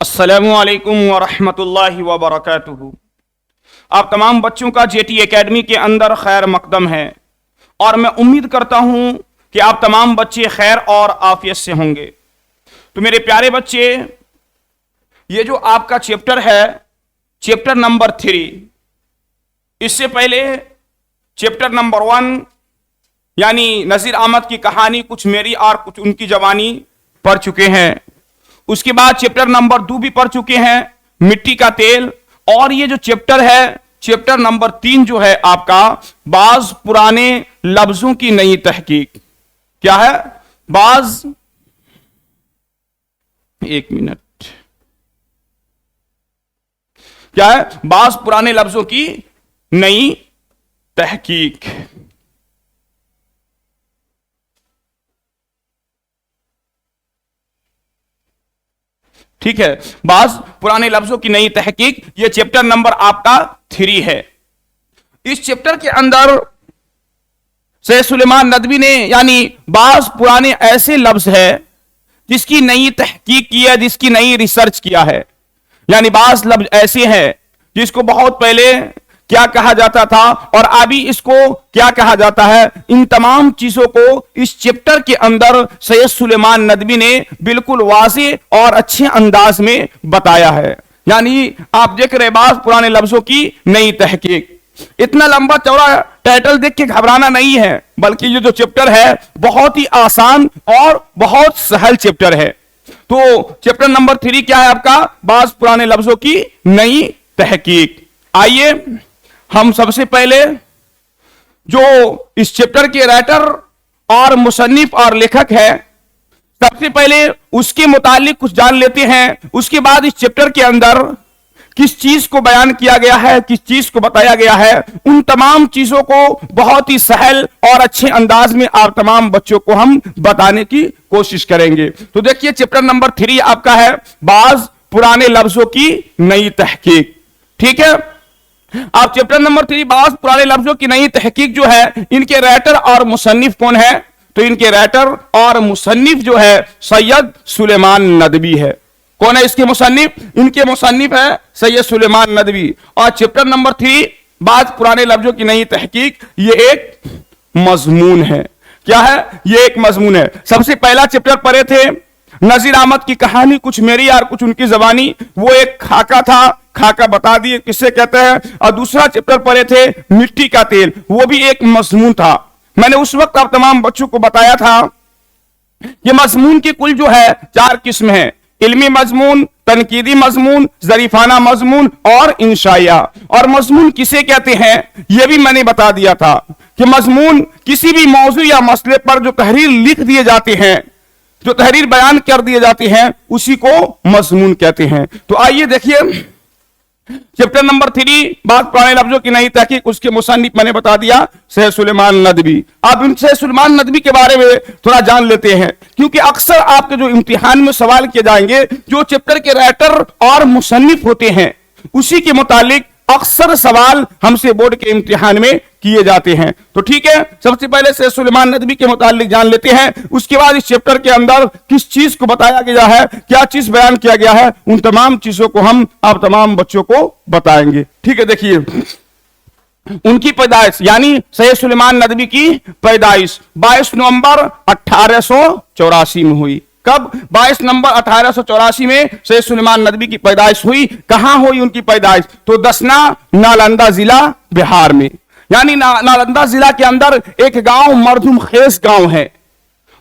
अस्सलामु अलैकुम वरहमतुल्लाहि वबरकातुहू। आप तमाम बच्चों का जेटी एकेडमी के अंदर खैर मकदम है और मैं उम्मीद करता हूं कि आप तमाम बच्चे खैर और आफियत से होंगे। तो मेरे प्यारे बच्चे, ये जो आपका चैप्टर है, चैप्टर नंबर 3, इससे पहले चैप्टर नंबर 1 यानी नज़ीर अहमद की कहानी कुछ मेरी और कुछ उनकी जवानी पढ़ चुके हैं। उसके बाद चैप्टर नंबर 2 भी पढ़ चुके हैं, मिट्टी का तेल। और ये जो चैप्टर है, चैप्टर नंबर 3 जो है आपका, बाज पुराने लफ्जों की नई तहकीक। क्या है? बाज, एक मिनट, क्या है? बाज पुराने लफ्जों की नई तहकीक। ठीक है, बाज पुराने लफ्जों की नई तहकीक, ये चैप्टर नंबर आपका 3 है। इस चैप्टर के अंदर शेख सुलेमान नदवी ने यानी बाज पुराने ऐसे लफ्ज है जिसकी नई तहकीक की है, जिसकी नई रिसर्च किया है। यानी बाज लफ्ज ऐसे हैं जिसको बहुत पहले क्या कहा जाता था और अभी इसको क्या कहा जाता है। इन तमाम चीजों को इस चैप्टर के अंदर सैयद सुलेमान नदवी ने बिल्कुल वाज़ेह और अच्छे अंदाज में बताया है। यानी आप देख रहे, बाज पुराने लफ्जों की नई तहकीक। इतना लंबा चौड़ा टाइटल देख के घबराना नहीं है, बल्कि ये जो चैप्टर है बहुत ही आसान और बहुत सहल चैप्टर है। तो चैप्टर नंबर 3 क्या है आपका? बाज पुराने लफ्जों की नई तहकीक। आइए हम सबसे पहले जो इस चैप्टर के राइटर और मुसन्निफ और लेखक है, सबसे पहले उसके मुतालिक कुछ जान लेते हैं। उसके बाद इस चैप्टर के अंदर किस चीज को बयान किया गया है, किस चीज को बताया गया है, उन तमाम चीजों को बहुत ही सहल और अच्छे अंदाज में आप तमाम बच्चों को हम बताने की कोशिश करेंगे। तो देखिए, चैप्टर नंबर 3 आपका है बाज पुराने लफ्जों की नई तहकीक। ठीक है, आप चैप्टर नंबर 3 बाज पुराने लफ्जों की नई तहकीक जो है, इनके राइटर और मुसन्निफ कौन है? तो इनके राइटर और मुसन्निफ जो है सैयद सुलेमान नदवी है। कौन है इसके मुसन्निफ? इनके मुसन्निफ है सैयद सुलेमान नदवी। और चैप्टर नंबर 3 बाज पुराने लफ्जों की नई तहकीक, ये एक मजमून है। क्या है? ये एक मजमून है। सबसे पहला चैप्टर पढ़े थे नज़ीर अहमद की कहानी कुछ मेरी और कुछ उनकी जबानी, वो एक खाका था, खाका बता दिए किससे कहते हैं। और दूसरा चैप्टर पढ़े थे मिट्टी का तेल, वो भी एक मजमून था। मैंने उस वक्त आप तमाम बच्चों को बताया था कि मजमून की कुल जो है 4 किस्म है: इल्मी मजमून, तनकीदी मजमून, जरीफाना मजमून और इंशाइया। और मजमून किसे कहते हैं यह भी मैंने बता दिया था कि मजमून किसी भी मौजू या मसले पर जो तहरीर लिख दिए जाते हैं, जो तहरीर बयान कर दिए जाते हैं, उसी को मजमून कहते हैं। तो आइए देखिए, चैप्टर नंबर 3 बात पुराने लफ्जों की नई तहकीक, उसके मुसन्निफ मैंने बता दिया सैयद सुलेमान नदवी। आप इन सैयद सुलेमान नदवी के बारे में थोड़ा जान लेते हैं, क्योंकि अक्सर आपके जो इम्तिहान में सवाल किए जाएंगे, जो चैप्टर के राइटर और मुसन्निफ होते हैं उसी के मुतालिक अक्सर सवाल हमसे बोर्ड के इम्तिहान में किए जाते हैं। तो ठीक है, सबसे पहले से सुलेमान नदवी के मुतालिक जान लेते हैं। उसके बाद इस चैप्टर के अंदर किस चीज को बताया गया है, क्या चीज बयान किया गया है, उन तमाम चीजों को हम आप तमाम बच्चों को बताएंगे। ठीक है, देखिए उनकी पैदाइश यानी सैयद सुलेमान नदवी की पैदाइश 22 नवंबर 1884 में हुई। कब? 22 नवंबर 1884 में सैयद सुलेमान नदवी की पैदाइश हुई। कहां हुई उनकी पैदाइश? तो दसना, नालंदा जिला, बिहार में। यानी नालंदा जिला के अंदर एक गांव मरदुम खेस गांव है,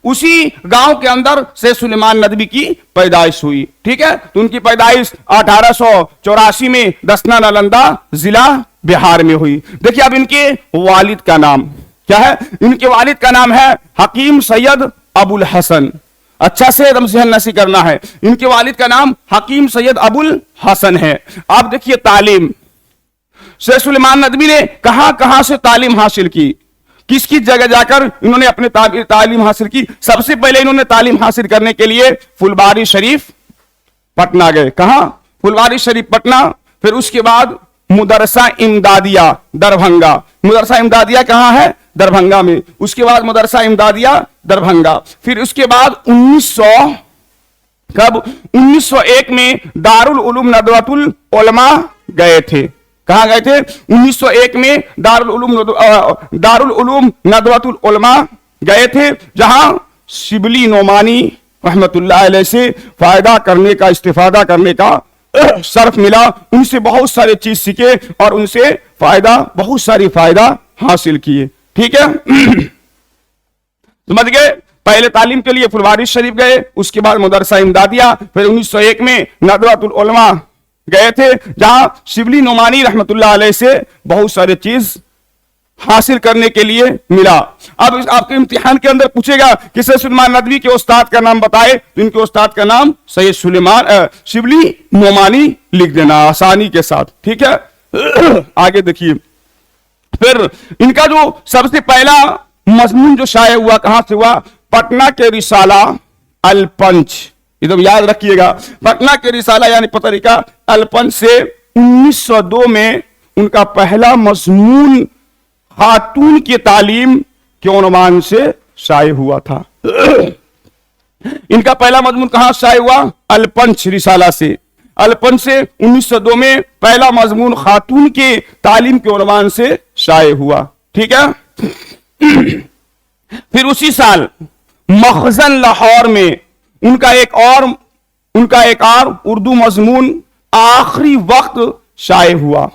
उसी गांव के अंदर सैयद सुलेमान नदवी की पैदाइश हुई। ठीक है, तो उनकी पैदाइश 1884 में दसना, नालंदा जिला, बिहार में हुई। देखिए अब इनके वालिद का नाम क्या है? इनके वालिद का नाम है हकीम सैयद अबुल हसन। अच्छा से एकदम जहन नशी करना है, इनके वालिद का नाम हकीम सैयद अबुल हसन है। आप देखिए तालीम, शेख सुलेमान नदवी ने कहां कहां से तालीम हासिल की, किस किस जगह जाकर इन्होंने अपने तालीम हासिल की। सबसे पहले इन्होंने तालीम हासिल करने के लिए फुलवारी शरीफ पटना गए। कहां? फुलवारी शरीफ पटना। फिर उसके बाद मुदरसा इमदादिया दरभंगा। मुदरसा इमदादिया कहां है? दरभंगा में। उसके बाद मदरसा इमदादिया दरभंगा। फिर उसके बाद कब? 1901 में दारुल उलूम नदवतुल उलमा गए थे। कहां गए थे? 1901 में दारुल उलूम नदवतुल उलमा गए थे, जहां शिबली नोमानी रहमतुल्लाह अलैह से फायदा करने का, इस्तिफादा करने का शर्फ मिला। उनसे बहुत सारे चीज सीखे और उनसे बहुत सारी फायदा हासिल किए। ठीक है, समझ गए? पहले तालीम के लिए फुलवारी शरीफ गए, उसके बाद मदरसा इमदादिया, फिर 1901 में नदवतुल उलमा गए थे, जहां शिबली नोमानी रहमतुल्लाह अलैह से बहुत सारे चीज हासिल करने के लिए मिला। अब आपके इम्तिहान के अंदर पूछेगा कि सैयद सुलेमान नदवी के उस्ताद का नाम बताए, तो इनके उस्ताद का नाम सैयद शिबली नोमानी लिख देना आसानी के साथ। ठीक है, आगे देखिए। फिर इनका जो सबसे पहला मजमून जो शाये हुआ कहां से हुआ? पटना के रिसाला अल पंच, एकदम याद रखिएगा, पटना के रिसाला यानी पत्रिका अल पंच से 1902 में उनका पहला मजमून खातून की तालीम के उन्वान से शाये हुआ था। इनका पहला मजमून कहां शाये हुआ? अलपंच रिसाला से। अलपंच से 1902 में पहला मजमून खातून के तालीम के उन्वान से शाये हुआ। ठीक है, फिर उसी साल मखजन लाहौर में उनका एक और उर्दू मजमून आखिरी वक्त शाये हुआ।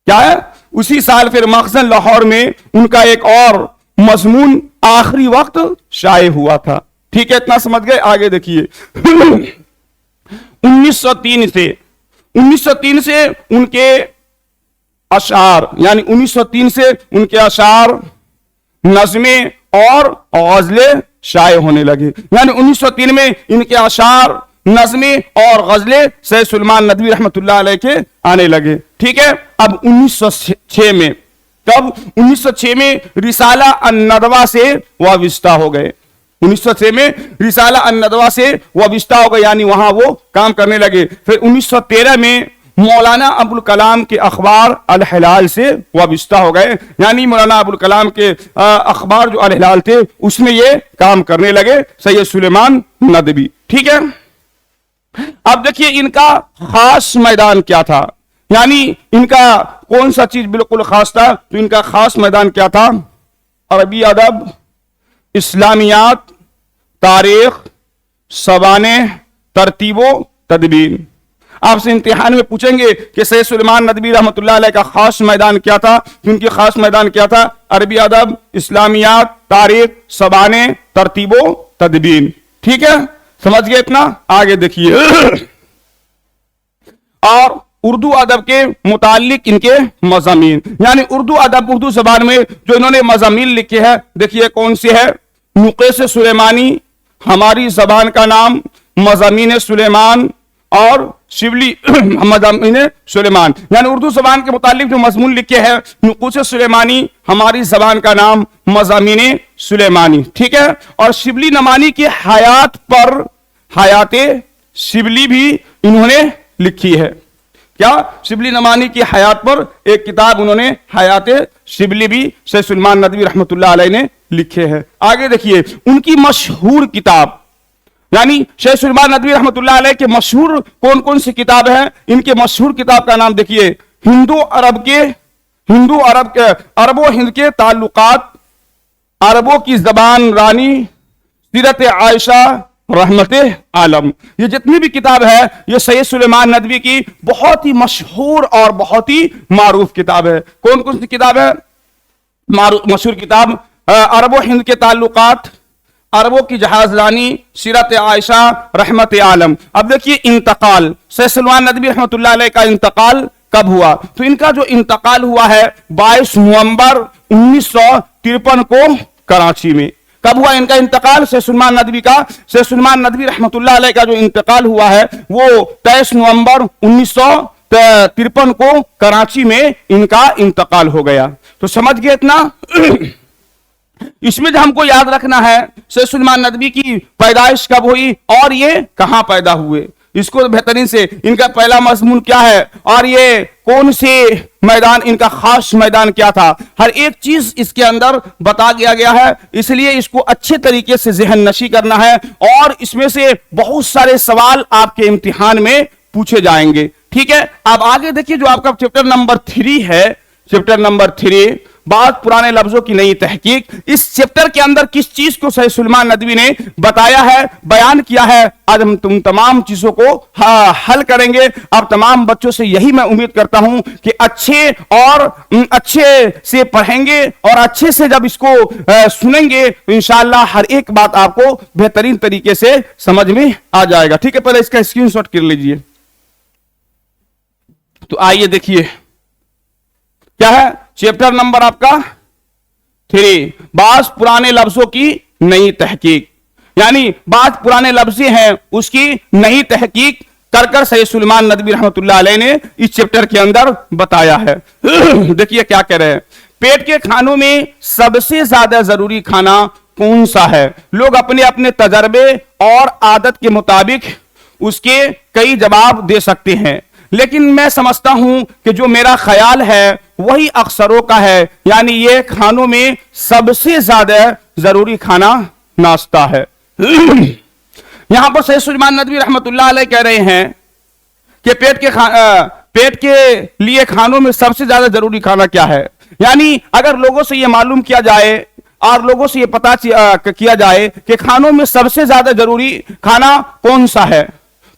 क्या है? उसी साल फिर मखजन लाहौर में उनका एक और मजमून आखिरी वक्त शाये हुआ था। ठीक है, इतना समझ गए? आगे देखिए। 1903 से उनके अशार, यानी 1903 से उनके अशार, नज़में और गज़लें शाये होने लगे। यानी 1903 में इनके अशार, नज़में और गज़लें सैयद सुलेमान नदवी रहमतुल्लाह अलैह के आने लगे। ठीक है, अब 1906 में, कब? 1906 में रिसाला अन-नदवा से वाबिस्ता हो गए। 1906 में रिसाला अन-नदवा से वाबिस्ता हो गए, यानी वहां वो काम करने लगे। फिर 1913 में मौलाना अबुल कलाम के अखबार अल हिलाल से वाबिस्ता हो गए, यानी मौलाना अबुल कलाम के अखबार जो अल हिलाल थे उसमें ये काम करने लगे सैयद सुलेमान नदवी। ठीक है, अब देखिए इनका खास मैदान क्या था, यानी इनका कौन सा चीज बिल्कुल खास था? तो इनका खास मैदान क्या था? अरबी अदब, इस्लामियात, तारीख, सवाने, तरतीबो तदबीर। आपसे इम्तिहान में पूछेंगे कि सैयद सुलेमान नदवी रहमतुल्लाह अलैह का खास मैदान क्या था? उनकी खास मैदान क्या था? अरबी अदब, इस्लामियात, तारीख, सवाने, तरतीबो तदबीर। ठीक है, समझ गए इतना? आगे देखिए। और उर्दू अदब के मुतालिक इनके मज़ामीन, यानी उर्दू अदब, उर्दू जबान में जो इन्होंने मज़ामीन लिखे हैं, देखिए कौन से है? नुक़ेश सुलेमानी, हमारी जबान का नाम, मज़ामीन सुलेमान और शिबली मज़ामीन सुलेमान। यानी उर्दू जबान के मुतालिक जो मजमून लिखे हैं, नुक़ूश सुलेमानी, हमारी जबान का नाम, मज़ामीन सुलेमानी। ठीक है, और शिबली नमानी की हयाते शिबली भी इन्होंने लिखी है। क्या? शिबली नमानी की हयात पर एक किताब उन्होंने हयाते शिबली भी सैयद सुलेमान नदवी रहमतुल्लाह अलैह ने लिखे हैं। आगे देखिए, उनकी मशहूर किताब, यानी सैयद सुलेमान नदवी रहमतुल्लाह अलैह के मशहूर कौन कौन सी किताब है? इनके मशहूर किताब का नाम देखिए, अरबो हिंद के ताल्लुकात, अरबों की जबान रानी, सीरत आयशा रहमत आलम। ये जितनी भी किताब है ये सैयद सुलेमान नदवी की बहुत ही मशहूर और बहुत ही मारूफ किताब है। कौन कौन सी किताब है मशहूर किताब? अरबो हिंद के ताल्लुकात, अरबों की जहाजरानी, सीरत आयशा रहमत आलम। अब देखिए इंतकाल, सैयद सुलेमान नदवी रहमतुल्लाह अलैह का इंतकाल कब हुआ? तो इनका जो इंतकाल हुआ है 22 नवंबर 1953 को कराची में। कब हुआ इनका इंतकाल? सैयद सुलेमान नदवी का, सैयद सुलेमान नदवी रहमतुल्लाह अलैह का जो इंतकाल हुआ है वो 23 नवंबर 1953 को कराची में इनका इंतकाल हो गया। तो समझ गए इतना? इसमें जो हमको याद रखना है सैयद सुलेमान नदवी की पैदाइश कब हुई और ये कहां पैदा हुए, इसको बेहतरीन से, इनका पहला मजमून क्या है और ये कौन से मैदान, इनका खास मैदान क्या था, हर एक चीज इसके अंदर बता दिया गया है। इसलिए इसको अच्छे तरीके से ज़हन नशी करना है और इसमें से बहुत सारे सवाल आपके इम्तिहान में पूछे जाएंगे। ठीक है, अब आगे देखिए जो आपका चैप्टर नंबर 3 है, चैप्टर नंबर 3 बात पुराने लफ्जों की नई तहकीक। इस चैप्टर के अंदर किस चीज को सैयद सुलेमान नदवी ने बताया है, बयान किया है, आज हम तुम तमाम चीजों को हल करेंगे। अब तमाम बच्चों से यही मैं उम्मीद करता हूं कि अच्छे से पढ़ेंगे और अच्छे से जब इसको सुनेंगे तो इंशाअल्लाह हर एक बात आपको बेहतरीन तरीके से समझ में आ जाएगा। ठीक है, पहले इसका स्क्रीनशॉट कर लीजिए। तो आइए देखिए क्या है चैप्टर नंबर आपका 3, बास पुराने लफ्जों की नई तहकीक, यानी बात पुराने लफ्ज़ें हैं उसकी नई तहकीक कर सैयद सुलेमान नदवी रहमतुल्लाह अलैह ने इस चैप्टर के अंदर बताया है। देखिए क्या कह रहे हैं, पेट के खानों में सबसे ज्यादा जरूरी खाना कौन सा है? लोग अपने अपने तजर्बे और आदत के मुताबिक उसके कई जवाब दे सकते हैं, लेकिन मैं समझता हूं कि जो मेरा ख्याल है वही अक्सरों का है, यानी ये खानों में सबसे ज्यादा जरूरी खाना नाश्ता है। यहां पर सैयद सुलेमान नदवी रहमतुल्लाह अलैह कह रहे हैं कि पेट के लिए खानों में सबसे ज्यादा जरूरी खाना क्या है, यानी अगर लोगों से यह मालूम किया जाए और लोगों से यह पता किया जाए कि खानों में सबसे ज्यादा जरूरी खाना कौन सा है,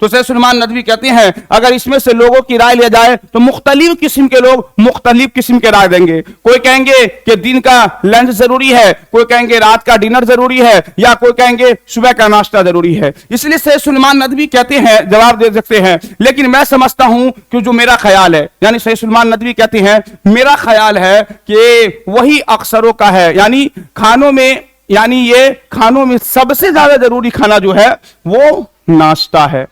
तो सैयद सुलेमान नदवी कहते हैं अगर इसमें से लोगों की राय लिया जाए तो मुख्तलिफ किस्म के लोग मुख्तलिफ किस्म के राय देंगे। कोई कहेंगे कि दिन का लंच जरूरी है, कोई कहेंगे रात का डिनर जरूरी है, या कोई कहेंगे सुबह का नाश्ता जरूरी है। इसलिए सैयद सुलेमान नदवी कहते हैं, जवाब दे सकते हैं, लेकिन मैं समझता हूं कि जो मेरा ख्याल है, यानी सैयद सुलेमान नदवी कहते हैं मेरा ख्याल है कि वही अक्सरों का है, यानी खानों में, यानी ये खानों में सबसे ज्यादा जरूरी खाना जो है वो नाश्ता है।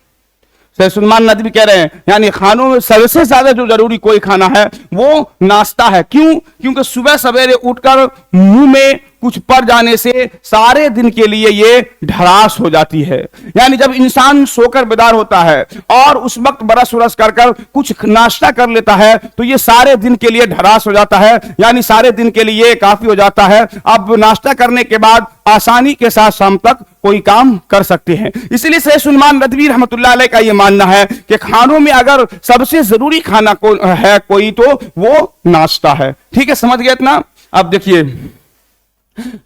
सैयद सुलेमान नदवी कह रहे हैं यानी खानों में सबसे ज्यादा जो जरूरी कोई खाना है वो नाश्ता है। क्यों? क्योंकि सुबह सवेरे उठकर मुंह में कुछ पड़ जाने से सारे दिन के लिए ये ढरास हो जाती है, यानी जब इंसान सोकर बेदार होता है और उस वक्त बरस उरस कर कुछ नाश्ता कर लेता है तो ये सारे दिन के लिए ढरास हो जाता है, यानी सारे दिन के लिए काफी हो जाता है। अब नाश्ता करने के बाद आसानी के साथ शाम तक कोई काम कर सकते हैं। इसलिए सैयद सुलेमान नदवी रहमतुल्लाह अलैह का यह मानना है कि खानों में अगर सबसे जरूरी खाना है कोई तो वो नाश्ता है। ठीक है, समझ गए इतना? अब देखिए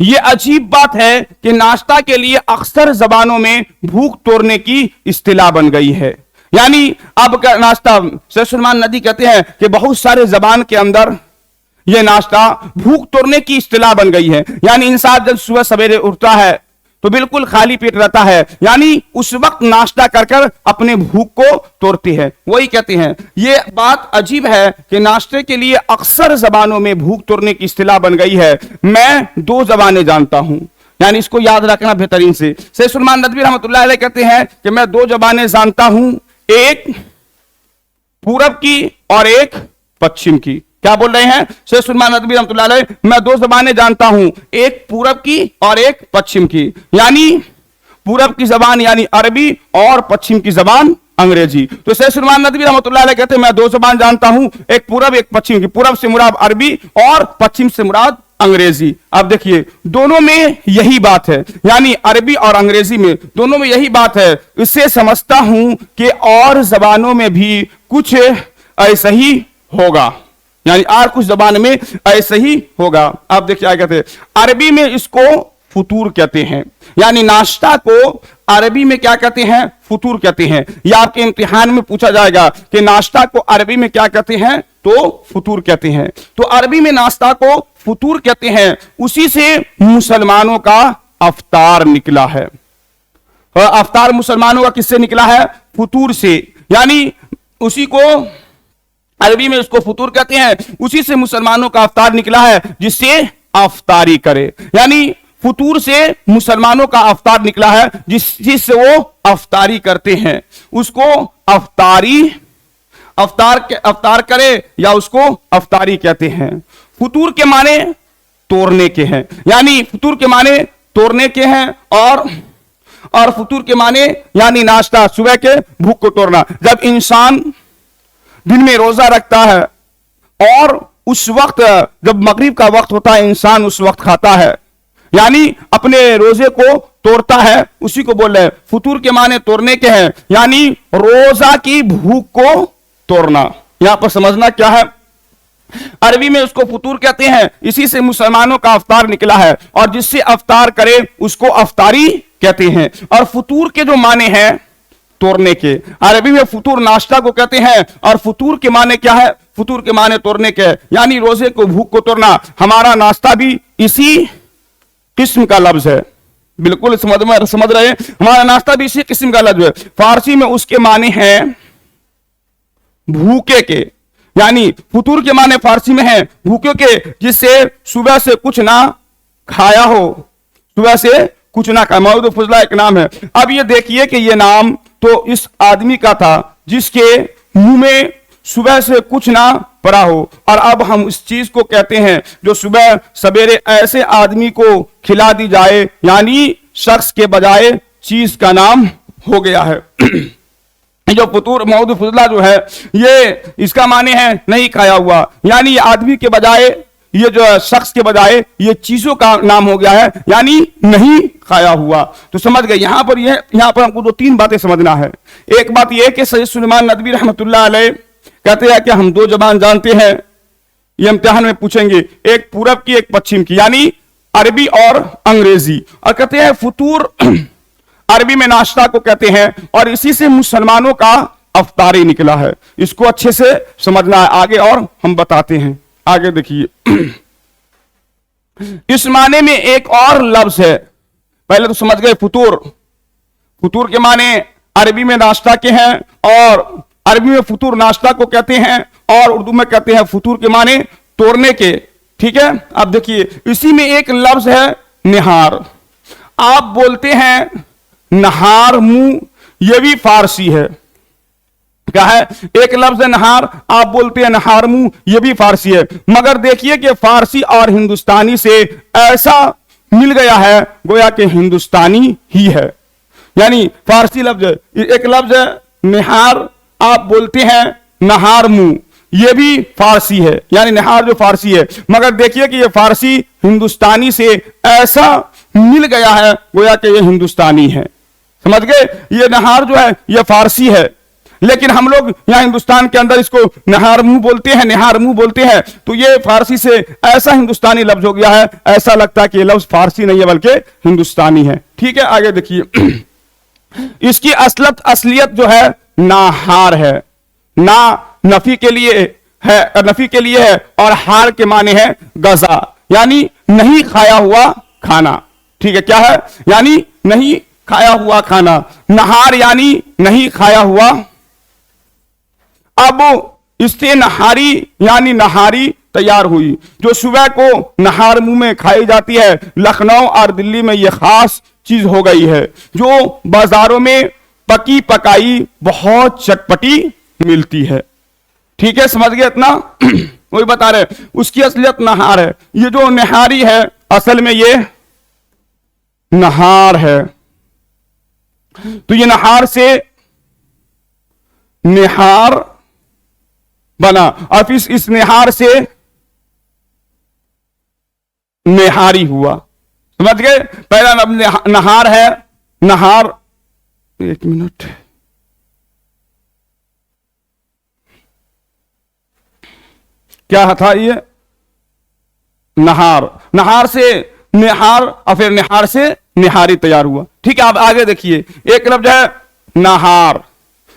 ये अजीब बात है कि नाश्ता के लिए अक्सर जबानों में भूख तोड़ने की इस्तिलाह बन गई है, यानी अब का नाश्ता, सैयद सुलेमान नदवी कहते हैं कि बहुत सारे जबान के अंदर यह नाश्ता भूख तोड़ने की इस्तिलाह बन गई है, यानी इंसान जब सुबह सवेरे उठता है तो बिल्कुल खाली पेट रहता है, यानी उस वक्त नाश्ता कर अपने भूख को तोड़ते हैं। वही कहते हैं ये बात अजीब है कि नाश्ते के लिए अक्सर जबानों में भूख तोड़ने की इस्तिलाह बन गई है। मैं 2 जबानें जानता हूं, यानी इसको याद रखना बेहतरीन से। सैयद सुलेमान नदवी रहमतुल्लाह अलैह कहते हैं कि मैं 2 जबानें जानता हूं, एक पूरब की और एक पश्चिम की। क्या बोल रहे हैं सैयद सुलेमान नदवी रहमतुल्लाह अलैह? मैं 2 जबानें जानता हूं, एक पूरब की और एक पश्चिम की, यानी पूरब की जबान यानी अरबी और पश्चिम की जबान अंग्रेजी। तो सैयद सुलेमान नदवी रहमतुल्लाह अलैह कहते हैं मैं 2 जबान जानता हूं, एक पूरब एक पश्चिम की। पूरब से मुराद अरबी और पश्चिम से मुराद अंग्रेजी। अब देखिए दोनों में यही बात है, यानी अरबी और अंग्रेजी में दोनों में यही बात है। इससे समझता हूं कि और जबानों में भी कुछ ऐसा ही होगा, यानी और कुछ जबान में ऐसे ही होगा। आप देखिए क्या कहते हैं, अरबी में इसको फुतूर कहते हैं, यानी नाश्ता को अरबी में क्या कहते हैं? फुतूर कहते हैं। यह आपके इम्तिहान में पूछा जाएगा कि नाश्ता को अरबी में क्या कहते हैं, तो फुतूर कहते हैं। तो अरबी में नाश्ता को फुतूर कहते हैं, उसी से मुसलमानों का अफ्तार निकला है। अफ्तार मुसलमानों का किससे निकला है? फुतूर से, यानी उसी को अरबी में उसको फुतूर कहते हैं, उसी से मुसलमानों का अफ्तार निकला है जिससे अफ्तारी करे, यानी फुतूर से मुसलमानों का अफ्तार निकला है जिससे वो अफ्तारी करते हैं, उसको अफ्तार करे या उसको अफ्तारी कहते हैं। फुतूर के माने तोड़ने के हैं, यानी फुतूर के माने तोड़ने के हैं, और और फतूर के माने यानी नाश्ता, सुबह के भूख को तोड़ना। जब इंसान दिन में रोजा रखता है और उस वक्त जब मगरिब का वक्त होता है, इंसान उस वक्त खाता है, यानी अपने रोजे को तोड़ता है, उसी को बोल रहे हैं। फतूर के माने तोड़ने के हैं, यानी रोजा की भूख को तोड़ना। यहां पर समझना क्या है, अरबी में उसको फतूर कहते हैं, इसी से मुसलमानों का अफ्तार निकला है, और जिससे अफ्तार करे उसको अफ्तारी कहते हैं। और फतूर के जो माने हैं तोड़ने के, अरबी में फतूर नाश्ता को कहते हैं, और फतूर के माने क्या है, फतूर के माने तोड़ने के, यानी रोजे को भूख को तोड़ना। हमारा नाश्ता भी इसी किस्म का लफ्ज है, बिल्कुल समझ रहे हैं, हमारा नाश्ता भी इसी किस्म का लफ्ज है। फारसी में उसके माने हैं भूखे के, यानी फतूर के माने फारसी में है भूखे के, जिससे सुबह से कुछ ना खाया हो, सुबह से कुछ ना खाया। मौद फजला एक नाम है। अब ये देखिए कि ये नाम तो इस आदमी का था जिसके मुंह में सुबह से कुछ ना पड़ा हो, और अब हम इस चीज को कहते हैं जो सुबह सवेरे ऐसे आदमी को खिला दी जाए, यानी शख्स के बजाय चीज का नाम हो गया है। जो फतूर मौद फजला जो है, ये इसका माने है नहीं खाया हुआ, यानी आदमी के बजाय, ये जो शख्स के बजाय ये चीजों का नाम हो गया है, यानी नहीं खाया हुआ। तो समझ गए यहां पर हमको दो तीन बातें समझना है। एक बात यह कि सैयद सुलेमान नदवी रहमतुल्लाह अलैह कहते हैं कि हम दो जबान जानते हैं, ये इम्तिहान में पूछेंगे, एक पूरब की एक पश्चिम की, यानी अरबी और अंग्रेजी। और कहते हैं फतूर अरबी में नाश्ता को कहते हैं, और इसी से मुसलमानों का अफ्तारी निकला है। इसको अच्छे से समझना है आगे, और हम बताते हैं। आगे देखिए, इस माने में एक और लफ्ज है, पहले तो समझ गए फतूर, फतूर के माने अरबी में नाश्ता के हैं, और अरबी में फतूर नाश्ता को कहते हैं, और उर्दू में कहते हैं फतूर के माने तोड़ने के। ठीक है, अब देखिए इसी में एक लफ्ज है निहार। आप बोलते हैं नहार मुंह, यह भी फारसी है। क्या है, एक लफ्ज है नहार, आप बोलते हैं नहार मुंह, यह भी फारसी है। मगर देखिए कि फारसी और हिंदुस्तानी से ऐसा मिल गया है गोया कि हिंदुस्तानी ही है, यानी फारसी लफ्ज है। एक लफ्ज है निहार, आप बोलते हैं नहार मुंह, यह भी फारसी है, यानी निहार जो फारसी है। मगर देखिए कि यह फारसी हिंदुस्तानी से ऐसा मिल गया है गोया कि यह हिंदुस्तानी है। समझ गए, ये नहार जो है यह फारसी है, लेकिन हम लोग यहां हिंदुस्तान के अंदर इसको नहार मुंह बोलते हैं, निहार मुंह बोलते हैं, तो ये फारसी से ऐसा हिंदुस्तानी लफ्ज हो गया है, ऐसा लगता है कि ये लफ्ज फारसी नहीं है बल्कि हिंदुस्तानी है। ठीक है, आगे देखिए, इसकी असलियत जो है नाहार है, ना नफी के लिए है, नफी के लिए है, और हार के माने है गजा, यानी नहीं खाया हुआ खाना। ठीक है, क्या है, यानी नहीं खाया हुआ खाना। नहार यानी नहीं खाया हुआ। अब इससे नहारी यानी नहारी तैयार हुई, जो सुबह को नहार मुंह में खाई जाती है। लखनऊ और दिल्ली में यह खास चीज हो गई है, जो बाजारों में पकी पकाई बहुत चटपटी मिलती है। ठीक है, समझ गए इतना? वही बता रहे, उसकी असलियत नहार है। ये जो नहारी है असल में ये नहार है, तो ये नहार से निहार बना, और फिर इस निहार से निहारी हुआ। समझ गए, पहला नहार है, नहार, एक मिनट, क्या था ये, नहार, नहार से निहार, और फिर निहार से निहारी तैयार हुआ। ठीक है, आप आगे देखिए, एक लफ्ज है नहार,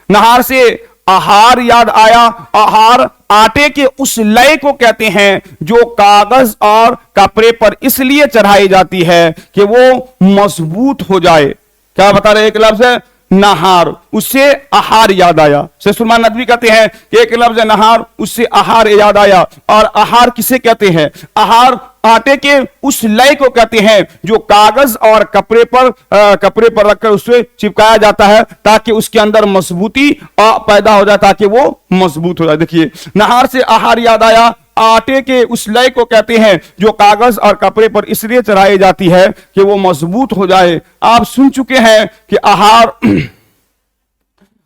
नहार से आहार याद आया। आहार आटे के उस लय को कहते हैं जो कागज और कपड़े पर इसलिए चढ़ाई जाती है कि वो मजबूत हो जाए। क्या बता रहे, एक लफ्ज है नहार, उससे आहार याद आया। सैयद सुलेमान नदवी कहते हैं कि एक लफ्ज है नहार, उससे आहार याद आया। और आहार किसे कहते हैं, आहार आटे के उस लय को कहते हैं जो कागज और कपड़े पर रखकर उससे चिपकाया जाता है ताकि उसके अंदर मजबूती पैदा हो जाए, ताकि वो मजबूत हो जाए। देखिए, नहार से आहार याद आया, आटे के उस लय को कहते हैं जो कागज और कपड़े पर इसलिए चढ़ाई जाती है कि वो मजबूत हो जाए। आप सुन चुके हैं कि आहार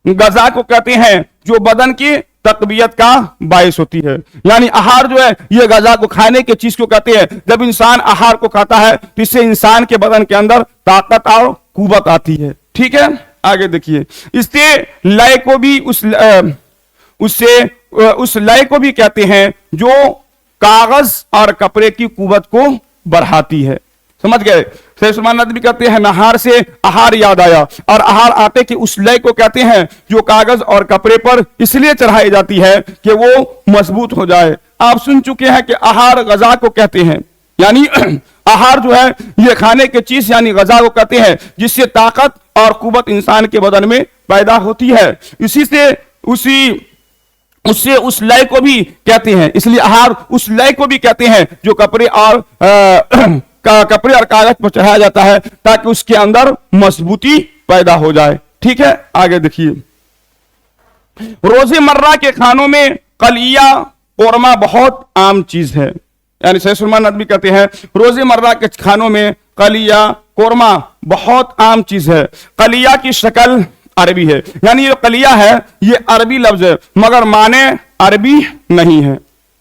गजा को कहते हैं जो बदन की तकबीयत का बायस होती है। यानी आहार जो है ये गजा को, खाने के चीज को कहते हैं। जब इंसान आहार को खाता है तो इससे इंसान के बदन के अंदर ताकत और कुव्वत आती है। ठीक है, आगे देखिए। इससे लय को भी उस लय को भी कहते हैं जो कागज और कपड़े की कुव्वत को बढ़ाती है। समझ गए? शेख सुलेमान नदवी कहते हैं नहार से आहार याद आया, और आहार आटे की उस लय को कहते हैं जो कागज और कपड़े पर इसलिए चढ़ाई जाती है कि वो मजबूत हो जाए। आप सुन चुके हैं कि आहार गजा को कहते हैं, यानी आहार जो है ये खाने की चीज यानी गजा को कहते हैं जिससे ताकत और कुव्वत इंसान के बदन में पैदा होती है। उससे उस लय को भी कहते हैं, इसलिए आहार उस लय को भी कहते हैं जो कपड़े और कागज पर चढ़ाया जाता है ताकि उसके अंदर मजबूती पैदा हो जाए। ठीक है, आगे देखिए। रोजमर्रा के खानों में कलिया कोरमा बहुत आम चीज है। यानी शेख सुलेमान नदवी कहते हैं रोजमर्रा के खानों में कलिया कोरमा बहुत आम चीज है। कलिया की शक्ल अरबी है, यानी ये कलिया है ये अरबी लफ्ज है मगर माने अरबी नहीं है।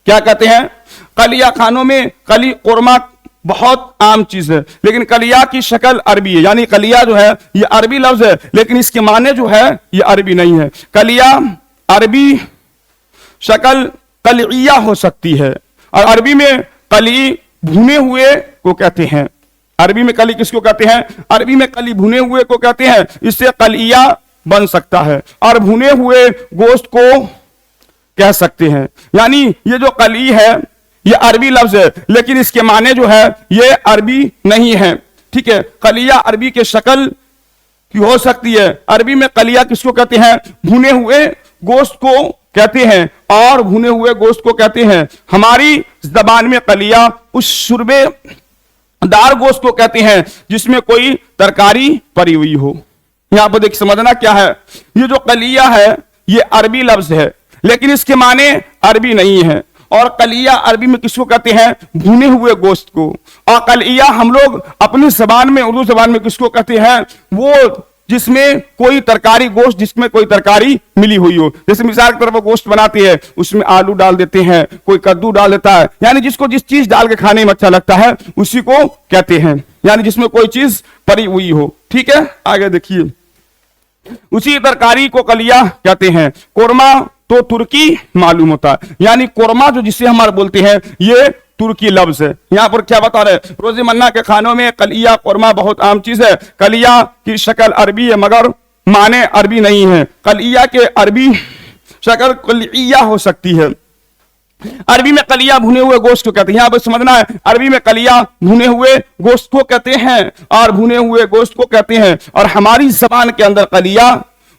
क्या कहते हैं? कलिया खानों में कली कोरमा बहुत आम चीज है लेकिन कलिया की शक्ल अरबी है। यानी कलिया जो है ये अरबी लफ्ज है लेकिन इसके माने जो है ये अरबी नहीं है। कलिया अरबी शक्ल कलिया हो सकती है, और अरबी में कली भुने हुए को कहते हैं। अरबी में कली किसको कहते हैं? अरबी में कली भुने हुए को कहते हैं। इससे कलिया बन सकता है और भुने हुए गोश्त को कह सकते हैं। यानी ये जो कली है ये अरबी लफ्ज है लेकिन इसके माने जो है ये अरबी नहीं है। ठीक है, कलिया अरबी के शक्ल की हो सकती है। अरबी में कलिया किसको कहते हैं? भुने हुए गोश्त को कहते हैं, और भुने हुए गोश्त को कहते हैं। हमारी जबान में कलिया उस शुरबे दार गोश्त को कहते हैं जिसमें कोई तरकारी पड़ी हुई हो। यहां पर देखिए, समझना क्या है, ये जो कलिया है ये अरबी लफ्ज है लेकिन इसके माने अरबी नहीं है। और कलिया अरबी में किसको कहते हैं? भुने हुए गोश्त को। और कलिया हम लोग अपनी जबान में, उर्दू जबान में किसको कहते हैं? वो जिसमें कोई तरकारी, गोश्त जिसमें कोई तरकारी मिली हुई हो। जैसे मिसाल के तौर पर गोश्त बनाते हैं उसमें आलू डाल देते हैं, कोई कद्दू डाल देता है, यानी जिसको जिस चीज डाल के खाने में अच्छा लगता है उसी को कहते हैं, यानी जिसमें कोई चीज पड़ी हुई हो। ठीक है, आगे देखिए। उसी तरकारी को कलिया कहते हैं। कोरमा तो तुर्की मालूम होता है, यानी कोरमा जो जिसे हमारे बोलते हैं ये तुर्की लफ्ज है। यहां पर क्या बता रहे? रोजमर्रा के खानों में कलिया कोरमा बहुत आम चीज है। कलिया की शक्ल अरबी है मगर माने अरबी नहीं है। कलिया के अरबी शक्ल कलिया हो सकती है। अरबी में कलिया भुने हुए गोश्त को कहते हैं। यहां पर समझना है, अरबी में कलिया भुने हुए गोश्त को कहते हैं और भुने हुए गोश्त को कहते हैं। और हमारी जबान के अंदर कलिया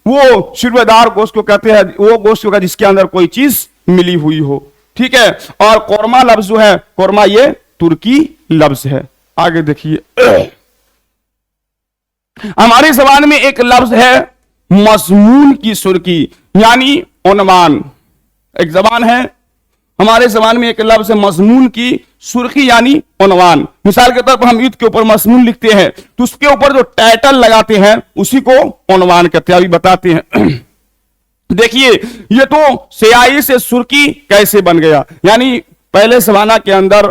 वो शुरबेदार गोश्त को कहते हैं, वो गोश्त होगा जिसके अंदर कोई चीज मिली हुई हो। ठीक है, और कोरमा लफ्ज जो है, कोरमा ये तुर्की लफ्ज है। आगे देखिए। हमारी जबान में एक लफ्ज है मजमून की सुर्खी, यानी उन्वान। एक जबान है, हमारे जबान में एक लफ्ज है मजमून की सुर्खी यानी उन्वान। मिसाल के तौर पर हम ईद के ऊपर मजमून लिखते हैं तो उसके ऊपर जो टाइटल लगाते हैं उसी को उन्वान कहते हैं। अभी बताते हैं। देखिए, ये तो स्याही से सुर्खी कैसे बन गया। यानी पहले जमाना के अंदर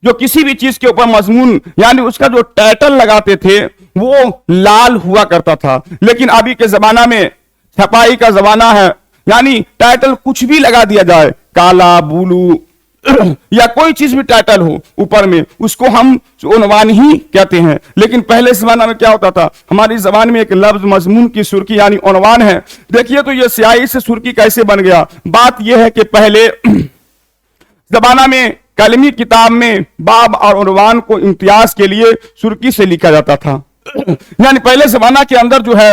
जो किसी भी चीज के ऊपर मजमून यानी उसका जो टाइटल लगाते थे वो लाल हुआ करता था, लेकिन अभी के जमाना में छपाई का जमाना है, यानी टाइटल कुछ भी लगा दिया जाए, काला बुलू या कोई चीज भी टाइटल हो ऊपर में, उसको हम उन्वान ही कहते हैं। लेकिन पहले जमाना में क्या होता था, हमारी जबान में एक लफ्ज मजमून की सुर्खी यानी उन्वान है। देखिए, तो ये स्याही से सुर्खी कैसे बन गया। बात यह है कि पहले जमाना में कलमी किताब में बाब और उन्वान को इम्तियाज के लिए सुर्खी से लिखा जाता था। यानी पहले जमाना के अंदर जो है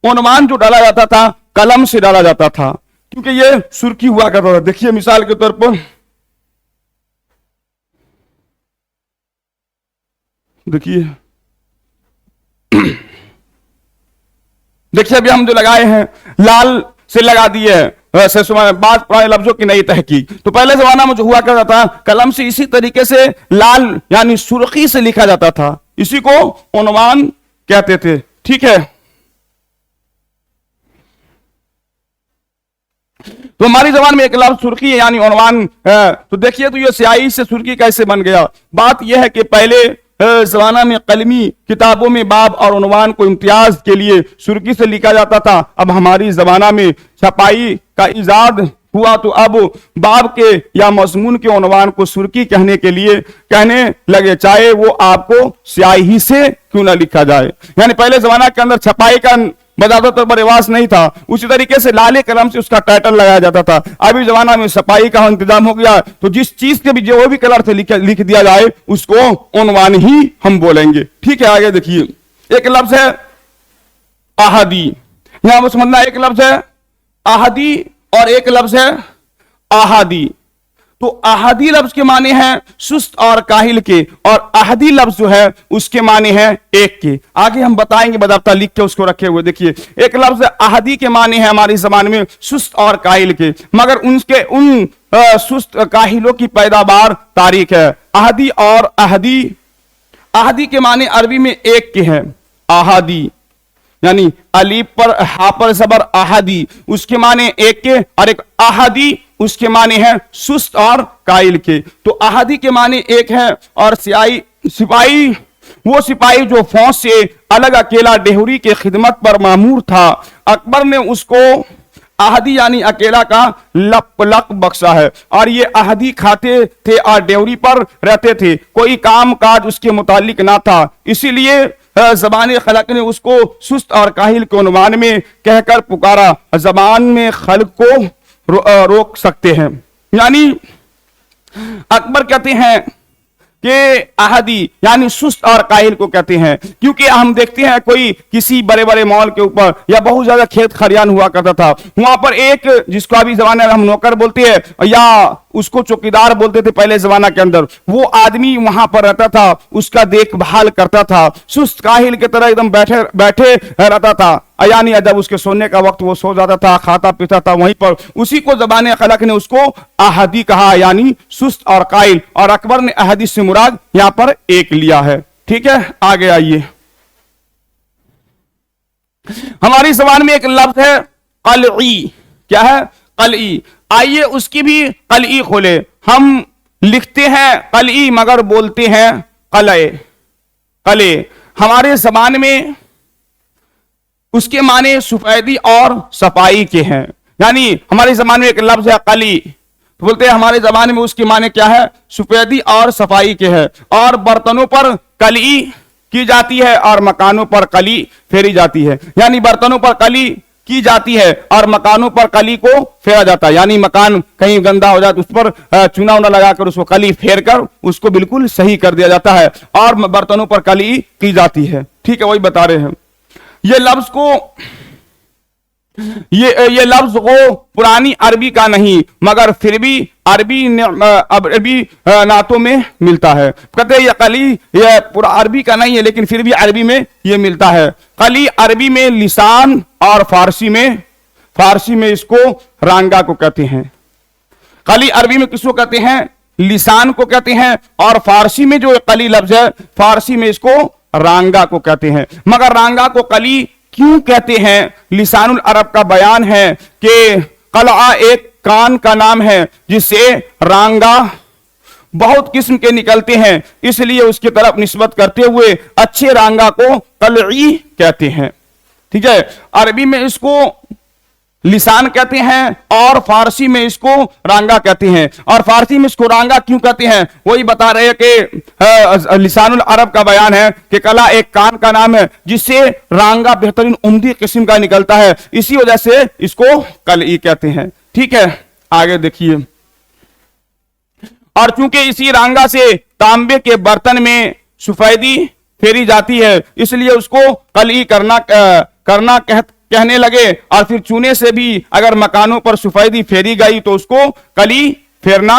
उन्वान जो डाला जाता था कलम से डाला जाता था, क्योंकि ये सुर्खी हुआ करता था। देखिए, मिसाल के तौर पर देखिए अभी हम जो लगाए हैं लाल से लगा दिए हैं, बाद पुराने लफ्जों की नई तहकीक। तो पहले जमाना में जो हुआ करता था, कलम से इसी तरीके से लाल यानी सुर्खी से लिखा जाता था, इसी को उन्वान कहते थे। ठीक है, तो हमारी जबान में एक लफ्ज सुर्खी है यानी उन्वान है। तो देखिए, तो ये स्याही से सुर्खी कैसे बन गया। बात यह है कि पहले जमाना में कलमी किताबों में बाब और उन्वान को इम्तियाज के लिए सुर्खी से लिखा जाता था। अब हमारी जमाना में छपाई का इजाद हुआ तो अब बाब के या मजमून के उन्वान को सुर्खी कहने के लिए कहने लगे, चाहे वो आपको स्याही से क्यों ना लिखा जाए। यानी पहले जमाना के अंदर छपाई का बजादत पर रिवाज नहीं था, उसी तरीके से लाले कलम से उसका टाइटल लगाया जाता था। अभी जमाना में छपाई का इंतजाम हो गया, तो जिस चीज के भी जो भी कलर से लिख दिया जाए उसको उन्वान ही हम बोलेंगे। ठीक है, आगे देखिए, एक लफ्ज है आहदी। यहां पर समझना, एक लफ्ज है आहदी और एक लफ्ज है आहादी। तो आहादी लफ्ज के माने हैं सुस्त और काहिल के, और आहदी लफ्ज जो है उसके माने हैं एक के। आगे हम बताएंगे, बदाबता लिख के उसको रखे हुए। देखिए, एक लफ्ज आहदी के माने हैं हमारी जबान में सुस्त और काहिल के, मगर उनके उन सुस्त काहिलों की पैदावार तारीख है। आहदी और आहदी, आहदी के माने अरबी में एक के हैं। आहादी यानी अलीफ पर हा पर जबर आहदी, उसके माने एक के, और एक आहदी उसके माने हैं सुस्त और काइल के। तो आहदी के माने एक है, और सिपाही वो सिपाही जो फौज से अलग अकेला डेहरी के खिदमत पर मामूर था, अकबर ने उसको आहदी यानी अकेला का लक बख्शा है। और ये आहदी खाते थे और डेहरी पर रहते थे, कोई काम काज उसके मुतालिक ना था, इसीलिए जबान खलक ने उसको सुस्त और काहिल के उन्वान में कहकर पुकारा। जबान में खल्क को रोक सकते हैं। यानी अकबर कहते हैं कि आहदी यानी सुस्त और काहिल को कहते हैं, क्योंकि हम देखते हैं कोई किसी बड़े बड़े मॉल के ऊपर या बहुत ज्यादा खेत खलियान हुआ करता था, वहां पर एक जिसको अभी जमाने में हम नौकर बोलते हैं या उसको चौकीदार बोलते थे पहले जमाना के अंदर, वो आदमी वहां पर रहता था, उसका देखभाल करता था, सुस्त काहिल की तरह एकदम बैठे बैठे रहता था। यानी जब उसके सोने का वक्त वो सो जाता था, खाता पीता था वहीं पर, उसी को ज़बान खलक ने उसको आहदी कहा, यानी सुस्त और काइल। और अकबर ने आहदी से मुराद यहां पर एक लिया है। ठीक है, आगे आइए, हमारी ज़बान में एक लफ्ज है कलई। क्या है? कलई। आइए उसकी भी कलई खोले। हम लिखते हैं कलई मगर बोलते हैं कले। कले हमारे ज़बान में उसके माने सफेदी और सफाई के हैं। यानी हमारी ज़बान में एक लफ्ज है कली, तो बोलते हैं हमारे ज़बान में उसके माने क्या है? सफेदी और सफाई के हैं। और बर्तनों पर कली की जाती है और मकानों पर कली फेरी जाती है। यानी बर्तनों पर कली की जाती है और मकानों पर कली को फेरा जाता है। यानी मकान कहीं गंदा हो जाए तो उस पर चूना उना लगाकर उसको कली फेर कर उसको बिल्कुल सही कर दिया जाता है, और बर्तनों पर कली की जाती है। ठीक है, वही बता रहे हैं। ये लफ्ज को ये लफ्ज को पुरानी अरबी का नहीं, मगर फिर भी अरबी नातों में मिलता है। कहते हैं ये कली ये पूरा अरबी का नहीं है, लेकिन फिर भी अरबी में ये मिलता है। कली अरबी में लिसान और फारसी में इसको रांगा को कहते हैं। कली अरबी में किसको कहते हैं? लिसान को कहते हैं। और फारसी में जो कली लफ्ज है, फारसी में इसको रांगा को कहते हैं। मगर रांगा को कली क्यों कहते हैं? लिसानुल अरब का बयान है कि कलआ एक कान का नाम है जिससे रांगा बहुत किस्म के निकलते हैं, इसलिए उसकी तरफ निस्बत करते हुए अच्छे रांगा को कलई कहते हैं। ठीक है, अरबी में इसको लिसान कहते हैं और फारसी में इसको रांगा कहते हैं। और फारसी में इसको रांगा क्यों कहते हैं? वही बता रहे हैं कि लिसानुल अरब का बयान है कि कला एक कान का नाम है जिससे रांगा बेहतरीन उम्दी किस्म का निकलता है, इसी वजह से इसको कलई कहते हैं। ठीक है, आगे देखिए। और चूंकि इसी रांगा से तांबे के बर्तन में सफेदी फेरी जाती है, इसलिए उसको कलई करना कहने लगे। और फिर चूने से भी अगर मकानों पर सफेदी फेरी गई तो उसको कली फेरना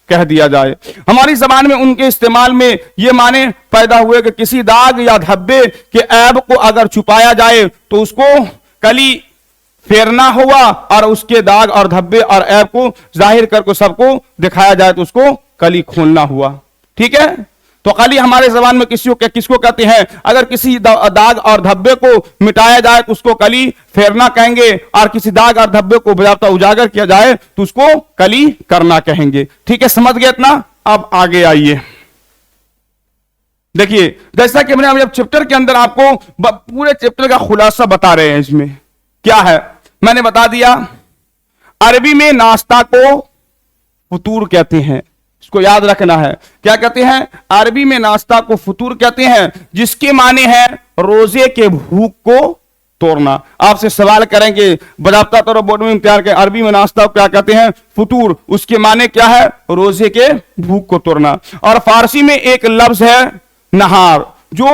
कह दिया जाए। हमारी जबान में उनके इस्तेमाल में ये माने पैदा हुए कि किसी दाग या धब्बे के ऐब को अगर छुपाया जाए तो उसको कली फेरना हुआ और उसके दाग और धब्बे और ऐब को जाहिर करके सबको दिखाया जाए तो उसको कली खोलना हुआ। ठीक है, तो कली हमारे जबान में किसको कहते हैं? अगर किसी दाग और धब्बे को मिटाया जाए तो उसको कली फेरना कहेंगे, और किसी दाग और धब्बे को बजाता उजागर किया जाए तो उसको कली करना कहेंगे। ठीक है, समझ गए इतना? अब आगे आइए, देखिए जैसा कि मैंने चैप्टर के अंदर आपको पूरे चैप्टर का खुलासा बता रहे हैं। इसमें क्या है मैंने बता दिया। अरबी में नाश्ता को फतूर कहते हैं, इसको याद रखना है। क्या कहते हैं? अरबी में नाश्ता को फतूर कहते हैं, जिसके माने हैं रोजे के भूख को तोड़ना। आपसे सवाल करेंगे बजाबता तौर बोर्ड में इम्तिहान के, अरबी में नाश्ता को क्या कहते हैं? फतूर। उसके माने क्या है? रोजे के भूख को तोड़ना। और फारसी में एक लफ्ज है नहार, जो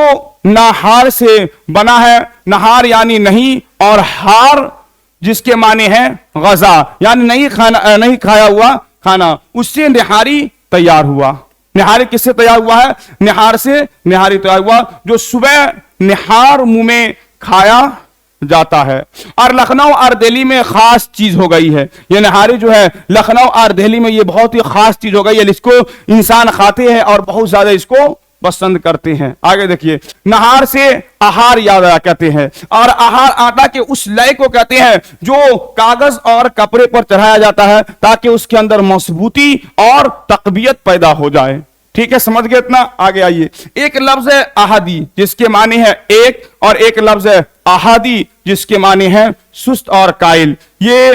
नहार से बना है। नहार यानी नहीं, और हार जिसके माने हैं गजा, यानी नहीं खाया हुआ खाना। उससे निहारी तैयार हुआ। निहारी किससे तैयार हुआ है? निहार से निहारी तैयार हुआ, जो सुबह निहार मुंह में खाया जाता है। और लखनऊ और दिल्ली में खास चीज हो गई है ये निहारी जो है। लखनऊ और दिल्ली में ये बहुत ही खास चीज हो गई है, इसको इंसान खाते हैं और बहुत ज्यादा इसको पसंद करते हैं। आगे देखिए, नहार से आहार याद आया कहते हैं, और आहार आटा के उस लय को कहते हैं जो कागज और कपड़े पर चढ़ाया जाता है ताकि उसके अंदर मजबूती और तकबीयत पैदा हो जाए। ठीक है, समझ गए इतना? आगे आइए, एक लफ्ज है अहादी जिसके माने हैं एक, और एक लफ्ज है अहादी जिसके माने हैं सुस्त और कायल। ये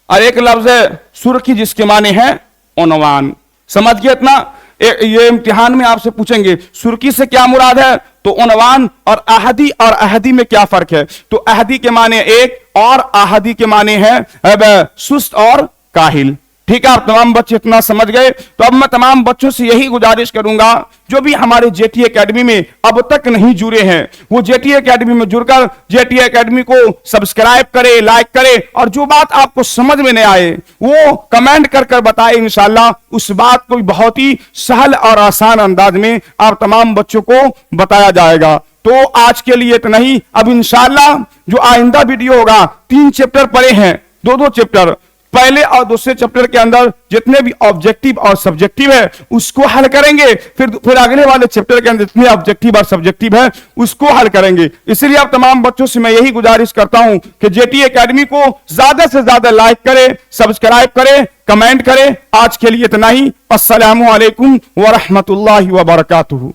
और एक लफ्ज है सुर्खी जिसके माने हैं उन्वान। समझ गए इतना? ये इम्तिहान में आपसे पूछेंगे सुर्खी से क्या मुराद है, तो उन्वान। और अहदी में क्या फर्क है, तो अहदी के माने एक और अहदी के माने हैं सुस्त और काहिल। ठीक है, आप तमाम बच्चे इतना समझ गए। तो अब मैं तमाम बच्चों से यही गुजारिश करूंगा, जो भी हमारे जेटी एकेडमी में अब तक नहीं जुड़े हैं, वो जेटी एकेडमी में जुड़कर जेटी एकेडमी को सब्सक्राइब करे, लाइक करे, और जो बात आपको समझ में नहीं आए वो कमेंट कर बताए। इंशाल्लाह उस बात को बहुत ही सहल और आसान अंदाज में आप तमाम बच्चों को बताया जाएगा। तो आज के लिए इतना ही। अब इंशाल्लाह जो आइंदा वीडियो होगा, 3 चैप्टर पढ़े हैं, 2-2 चैप्टर, पहले और दूसरे चैप्टर के अंदर जितने भी ऑब्जेक्टिव और सब्जेक्टिव है उसको हल करेंगे। फिर अगले वाले चैप्टर के अंदर जितने ऑब्जेक्टिव और सब्जेक्टिव है उसको हल करेंगे। इसलिए आप तमाम बच्चों से मैं यही गुजारिश करता हूं कि जेटी एकेडमी को ज्यादा से ज्यादा लाइक करें, सब्सक्राइब करें, कमेंट करें। आज के लिए इतना ही। अस्सलामु अलैकुम व रहमतुल्लाहि व बरकातुहू।